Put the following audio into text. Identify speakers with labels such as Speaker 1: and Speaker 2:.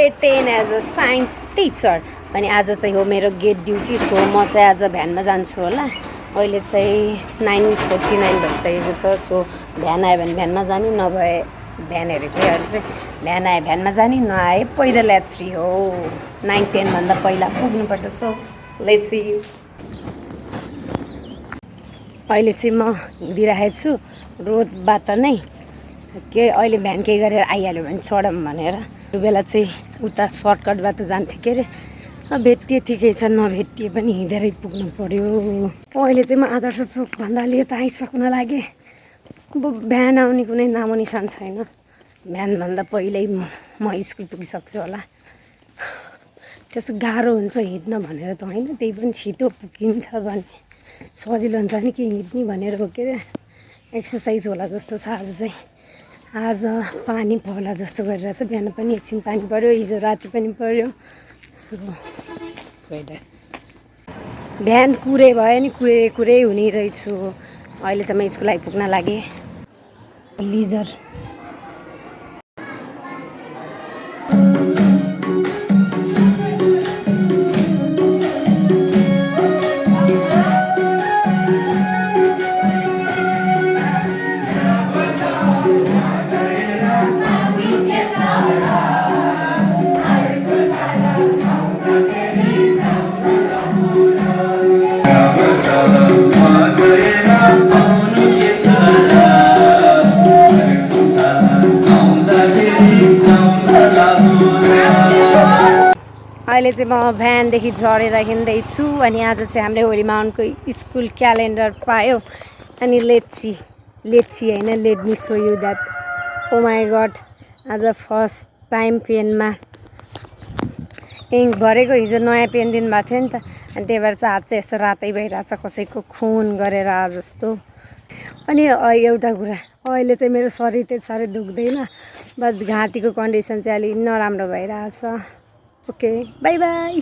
Speaker 1: Grade 10 as a science teacher. अनि आज चाहिँ हो मेरो गेट ड्युटी। सो म चाहिँ आज भ्यानमा जान्छु होला। अहिले चाहिँ 9:49 भइसकेको छ। सो भ्यान आयो भने भ्यानमा जाने, नभए भ्यान हेरेको अहिले चाहिँ भ्यान आयो भ्यानमा जाने, नआए पैदल यात्री हो। 9-10 भन्दा पहिला पुग्नुपर्छ। So let's see. अहिले चाहिँ म हिँडिरहेको छु रोडबाट नै। के अहिले भ्यान केही गरेर आइहाल्यो भने चढौँ भनेर। त्यो बेला चाहिँ उता सर्टकटबाट जान्थ्यो के अरे। भेटिए ठिकै छ, नभेटिए पनि हिँडेरै पुग्नु पर्यो। अहिले चाहिँ म आदर्श चोकभन्दा अलि यता आइसक्न लागेँ। अब भ्यान आउने कुनै नामो निसान छैन। भ्यानभन्दा पहिल्यै म स्कुल पुगिसक्छु होला। त्यस्तो गाह्रो हुन्छ हिँड्न भनेर त होइन, त्यही पनि छिटो पुगिन्छ भने सजिलो हुन्छ नि के हिँड्ने भनेर हो के अरे। एक्सर्साइज होला जस्तो छ आज चाहिँ। आज पानी पर्ला जस्तो गरिरहेछ। बिहान पनि एकछिन पानी पऱ्यो, हिजो राति पनि पऱ्यो। सो भ्यान कुरे भयो नि, कुरे हुने रहेछु। अहिले चाहिँ म स्कुल आइपुग्न लागेँ। लिजर अहिले चाहिँ म भ्यानदेखि झरेर हिँड्दैछु। अनि आज चाहिँ हामीले होली माउन्टको स्कुल क्यालेन्डर पायो। अनि लेट्सी होइन, let me show you that. Oh my god, आज फर्स्ट टाइम पेनमा इङ्क भरेको। हिजो नयाँ पेन दिनुभएको थियो नि त, अनि त्यही भएर चाहिँ हात चाहिँ यस्तो रातै भइरहेछ, कसैको खुन गरेर जस्तो। अनि एउटा कुरा, अहिले चाहिँ मेरो शरीर त्यति साह्रै दुख्दैन, बट घाँटीको कन्डिसन चाहिँ अलिक नराम्रो भइरहेछ। Okay, by by.